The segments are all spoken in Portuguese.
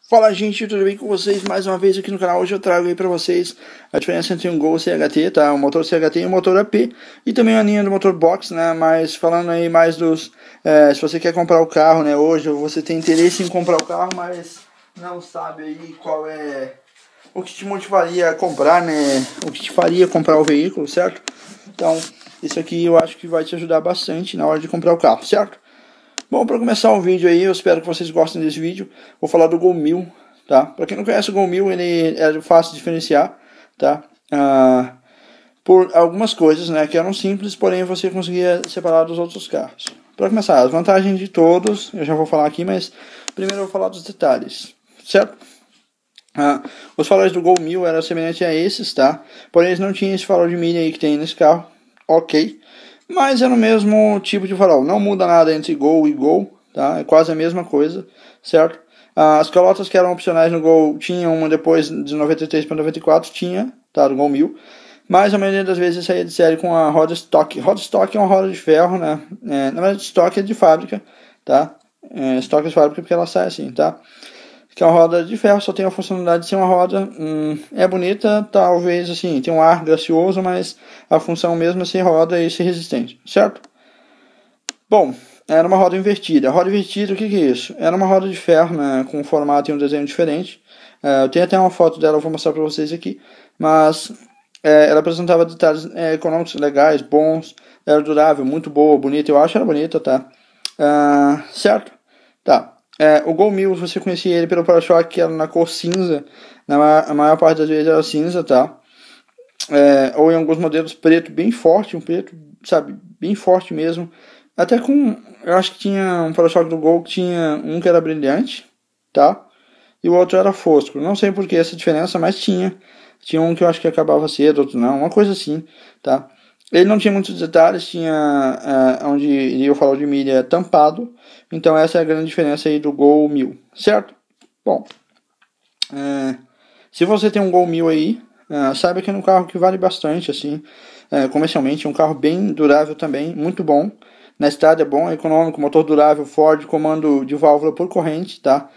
Fala gente, tudo bem com vocês? Mais uma vez aqui no canal. Hoje eu trago aí pra vocês a diferença entre um Gol CHT, tá? Um motor CHT e um motor AP, e também a linha do motor box, né? Mas falando aí mais dos... se você quer comprar o carro, né? Hoje, ou você tem interesse em comprar o carro, mas não sabe aí qual é... o que te motivaria a comprar, né? O que te faria comprar o veículo, certo? Então, isso aqui eu acho que vai te ajudar bastante na hora de comprar o carro, certo? Bom, para começar o vídeo aí, eu espero que vocês gostem desse vídeo. Vou falar do Gol 1000, tá? Para quem não conhece o Gol 1000, ele é fácil de diferenciar, tá? Por algumas coisas, né, que eram simples, porém você conseguia separar dos outros carros. Para começar, as vantagens de todos, eu já vou falar aqui, mas primeiro eu vou falar dos detalhes, certo? Os faróis do Gol 1000 eram semelhantes a esses, tá? Porém eles não tinham esse farol de milha aí que tem nesse carro, ok? Mas é no mesmo tipo de farol, não muda nada entre Gol e Gol, tá? É quase a mesma coisa, certo? As calotas que eram opcionais no Gol tinham uma depois de 93 para 94, tinha, tá? Do Gol 1000. Mas a maioria das vezes saía de série com a roda stock. Roda stock é uma roda de ferro, né? Na verdade, stock é de fábrica, tá? Stock é de fábrica porque ela sai assim, tá? Que é uma roda de ferro, só tem a funcionalidade de ser uma roda, é bonita, talvez assim, tem um ar gracioso, mas a função mesmo é ser roda e ser resistente, certo? Bom, era uma roda invertida. A roda invertida, o que é isso? Era uma roda de ferro, né, com um formato e um desenho diferente. Eu tenho até uma foto dela, eu vou mostrar para vocês aqui, mas ela apresentava detalhes econômicos legais, bons, era durável, muito boa, bonita, eu acho ela bonita, tá? Certo? Tá. O Gol 1000, você conhecia ele pelo para-choque que era na cor cinza, a maior parte das vezes era cinza, tá? Ou em alguns modelos preto bem forte, um preto, sabe, bem forte mesmo. Até com, eu acho que tinha um para-choque do Gol que tinha um que era brilhante, tá? E o outro era fosco. Não sei por que essa diferença, mas tinha. Tinha um que eu acho que acabava cedo, outro não, uma coisa assim, tá? Ele não tinha muitos detalhes, tinha onde iria o farol de milha tampado. Então essa é a grande diferença aí do Gol 1000, certo? Bom, se você tem um Gol 1000 aí, saiba que é um carro que vale bastante, assim, comercialmente, é um carro bem durável também, muito bom. Na estrada é bom, é econômico, motor durável, Ford, comando de válvula por corrente, tá?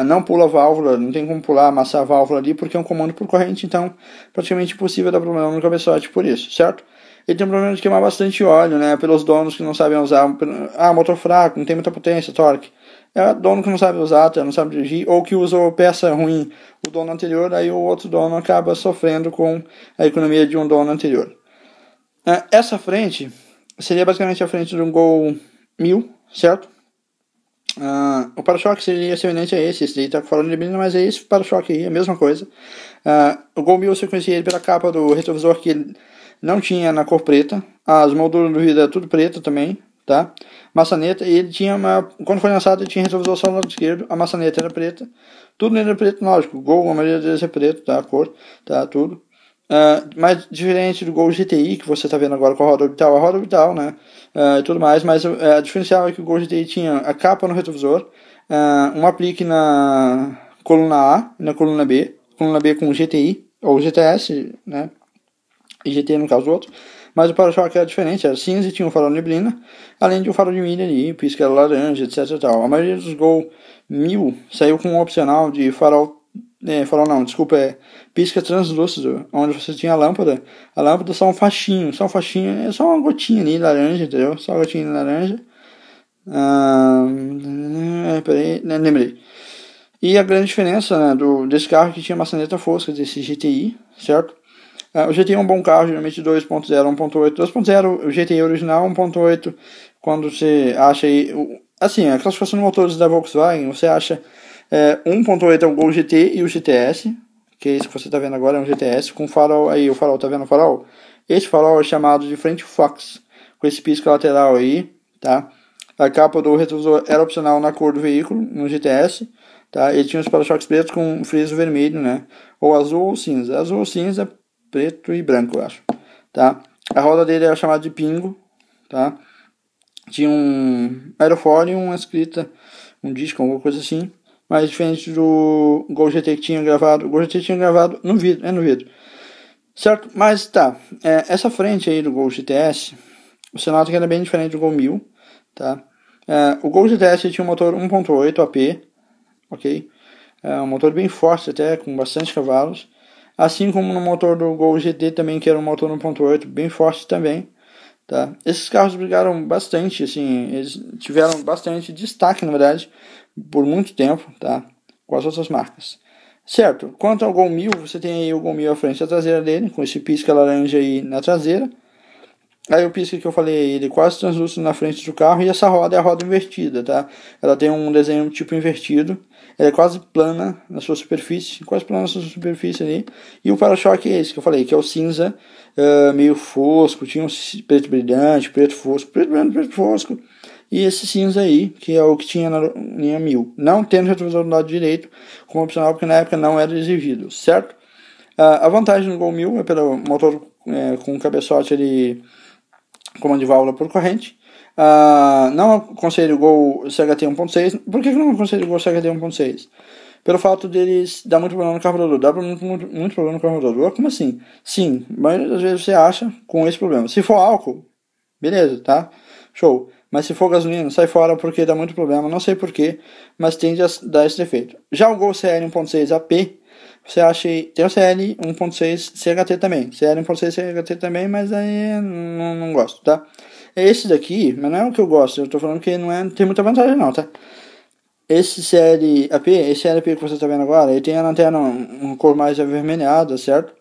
Não pula válvula, não tem como pular, amassar a válvula ali, porque é um comando por corrente, então praticamente impossível dar problema no cabeçote por isso, certo? Ele tem um problema de queimar bastante óleo, né? Pelos donos que não sabem usar. Motor fraco, não tem muita potência, torque. É dono que não sabe usar, não sabe dirigir, ou que usou peça ruim o dono anterior, aí o outro dono acaba sofrendo com a economia de um dono anterior. Essa frente seria basicamente a frente de um Gol 1000, certo? O para-choque seria semelhante a esse daí tá falando de neblina, mas é esse para-choque aí, a mesma coisa. O Gol 1000 você conhecia ele pela capa do retrovisor que ele não tinha na cor preta, as molduras do vidro é tudo preto também, tá? Maçaneta, e ele tinha quando foi lançado ele tinha retrovisor só no lado esquerdo, a maçaneta era preta, tudo nele era preto, lógico, Gol, a maioria deles é preto, tá? A cor, tá? Tudo. Mas diferente do Gol GTI, que você está vendo agora com a roda orbital, né? E tudo mais, mas a diferencial é que o Gol GTI tinha a capa no retrovisor, um aplique na coluna A e na coluna B com GTI, ou GTS, né? E GT no caso do outro, mas o para-choque era diferente, era cinza e tinha um farol neblina, além de um farol de milha ali, pisca era laranja, etc. Tal. A maioria dos Gol 1000 saiu com um opcional de pisca translúcido, onde você tinha a lâmpada só um faixinho, é só uma gotinha ali laranja, entendeu? Só uma gotinha de laranja. Lembrei. E a grande diferença, né, desse carro que tinha maçaneta fosca, desse GTI, certo? O GTI é um bom carro, geralmente 2.0, 1.8. 2.0, o GTI original, 1.8, quando você acha aí... Assim, a classificação de motores da Volkswagen, você acha 1.8 é o Gol GT e o GTS, que é esse que você está vendo agora, é um GTS, com farol aí, o farol, tá vendo o farol? Esse farol é chamado de frente Fox, com esse pisca lateral aí, tá? A capa do retrovisor era opcional na cor do veículo, no GTS, tá? Ele tinha os para-choques pretos com friso vermelho, né? Ou azul ou cinza. Azul ou cinza, preto e branco, eu acho, tá? A roda dele era chamada de pingo, tá? Tinha um aerofólio e uma escrita, um disco, alguma coisa assim, mas diferente do Gol GT que tinha gravado. O Gol GT tinha gravado no vidro, certo? Mas tá, essa frente aí do Gol GTS, você nota que ela é bem diferente do Gol 1000, tá? O Gol GTS tinha um motor 1.8 AP, ok? É um motor bem forte até, com bastante cavalos. Assim como no motor do Gol GT também, que era um motor 1.8, bem forte também. Tá? Esses carros brigaram bastante, assim, eles tiveram bastante destaque, na verdade, por muito tempo, tá? Com as outras marcas. Certo, quanto ao Gol 1000, você tem aí o Gol 1000 à frente e a traseira dele, com esse pisca laranja aí na traseira. Aí o pisca que eu falei, ele quase translúcido na frente do carro, e essa roda é a roda invertida, tá? Ela tem um desenho tipo invertido, ela é quase plana na sua superfície, quase plana na sua superfície ali. E o para-choque é esse que eu falei, que é o cinza, meio fosco, tinha um preto brilhante, preto fosco, preto brilhante, preto fosco. E esse cinza aí, que é o que tinha na linha 1000. Não tendo retrovisor do lado direito, como opcional, porque na época não era exigido, certo? A vantagem do Gol 1000 é pelo motor com cabeçote ali, comando de válvula por corrente. Não aconselho o Gol CHT 1.6. Por que não aconselho o Gol CHT 1.6? Pelo fato deles dar muito problema no carburador. Dá muito problema no carburador. Como assim? Sim, mas às vezes você acha com esse problema. Se for álcool, beleza, tá? Show. Mas se for gasolina, sai fora porque dá muito problema. Não sei porquê, mas tende a dar esse defeito. Já o Gol CL 1.6 AP, você acha aí, tem o CL 1.6 CHT também. CL 1.6 CHT também, mas aí não gosto, tá? Esse daqui, mas não é o que eu gosto. Eu tô falando que não tem muita vantagem não, tá? Esse esse LP que você está vendo agora, ele tem a lanterna uma cor mais avermelhada, certo?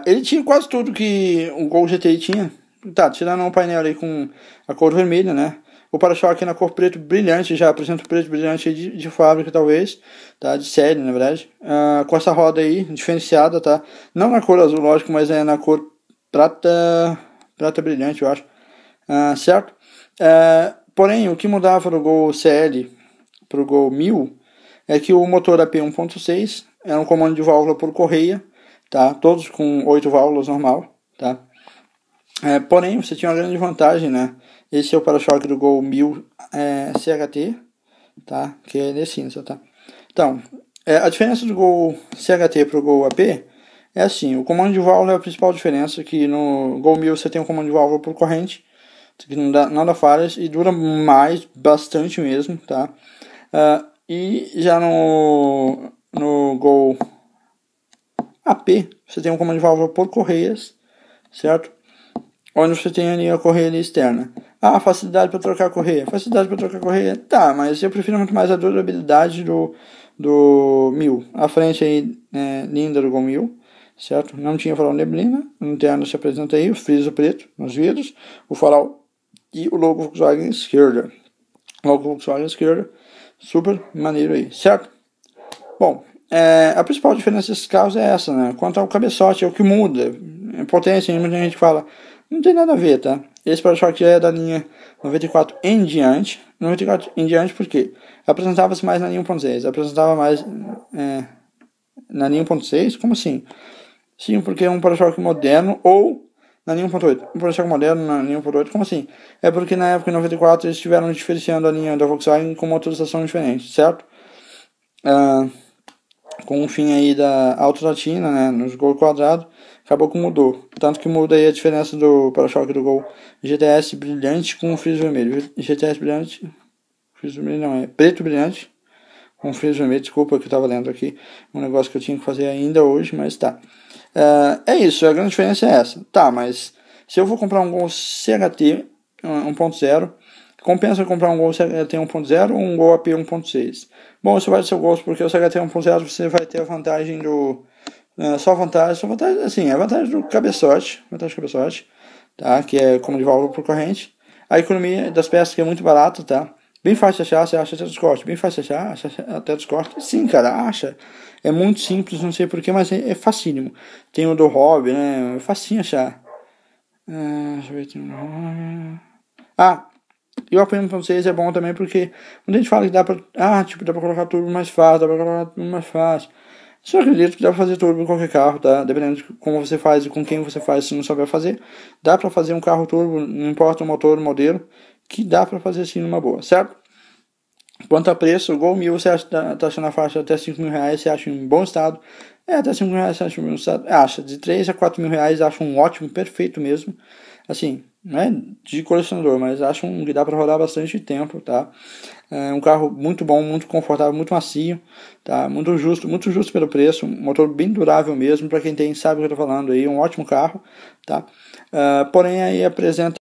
Ele tinha quase tudo que o Gol GTI tinha. Tá, tirando um painel ali com a cor vermelha, né? O para-choque na cor preto brilhante, já apresenta o preto brilhante de fábrica, talvez, tá? De série, na verdade. Com essa roda aí, diferenciada, tá? Não na cor azul, lógico, mas é na cor prata brilhante, eu acho. Certo? Porém, o que mudava do Gol CL para o Gol 1000 é que o motor AP 1.6 era um comando de válvula por correia, tá? Todos com 8 válvulas normal, tá? Porém, você tinha uma grande vantagem, né? Esse é o para-choque do Gol 1000 CHT, tá? Que é de cinza, tá? Então, a diferença do Gol CHT para o Gol AP é assim, o comando de válvula é a principal diferença, que no Gol 1000 você tem um comando de válvula por corrente, que não dá falhas e dura mais, bastante mesmo, tá? E já no Gol AP, você tem um comando de válvula por correias, certo? Onde você tem ali a correia ali externa. Facilidade para trocar a correia. Facilidade para trocar a correia, tá, mas eu prefiro muito mais a durabilidade do 1000. A frente aí linda do Gol 1000, certo? Não tinha farol neblina, no interno se apresenta aí o friso preto nos vidros, o farol e o logo Volkswagen esquerda. Logo Volkswagen esquerda, super maneiro aí, certo? Bom, a principal diferença desses carros é essa, né? Quanto ao cabeçote, é o que muda. Potência, muita gente fala, não tem nada a ver, tá? Esse para-choque é da linha 94 em diante. 94 em diante por quê? Apresentava-se mais na linha 1.6. Apresentava mais na linha 1.6? Como assim? Sim, porque é um para-choque moderno ou na linha 1.8. Um para-choque moderno na linha 1.8, como assim? É porque na época em 94 eles estiveram diferenciando a linha da Volkswagen com motorização diferente, certo? Com o fim aí da autolatina, né, nos Gol quadrado, acabou que mudou. Tanto que muda aí a diferença do para-choque do Gol GTS brilhante com friso vermelho. GTS brilhante, friso vermelho não, é preto brilhante com friso vermelho. Desculpa que eu estava lendo aqui um negócio que eu tinha que fazer ainda hoje, mas tá. É isso, a grande diferença é essa. Tá, mas se eu for comprar um Gol CHT 1.0, compensa comprar um Gol CHT 1.0 ou um Gol AP 1.6? Bom, isso vai do seu gosto, porque o CHT 1.0 você vai ter a vantagem do... só vantagem, assim, a vantagem do cabeçote, tá? Que é como de válvula por corrente. A economia das peças que é muito barata, tá? Bem fácil de achar, você acha até dos cortes. Bem fácil de achar, acha até dos cortes. Sim, cara, acha. É muito simples, não sei porquê, mas é facílimo. Tem o do Hobby, né? É facinho achar. Deixa eu ver. Tem e o AP 1.6 é bom também porque quando a gente fala que dá pra. Dá pra colocar turbo mais fácil, dá pra colocar turbo mais fácil. Só acredito que dá pra fazer turbo em qualquer carro, tá? Dependendo de como você faz e com quem você faz, se não souber fazer. Dá pra fazer um carro turbo, não importa o motor, o modelo, que dá pra fazer assim numa boa, certo? Quanto a preço, o Gol 1000 você acha, tá achando a faixa até 5 mil reais, você acha em bom estado. Até 5 mil reais você acha em bom estado. Acha, de 3 a 4 mil reais, acha um ótimo, perfeito mesmo. Assim, não é de colecionador, mas acho que dá para rodar bastante tempo, tá? É um carro muito bom, muito confortável, muito macio, tá? Muito justo pelo preço, um motor bem durável mesmo, para quem sabe o que eu estou falando aí, um ótimo carro, tá? Porém aí apresenta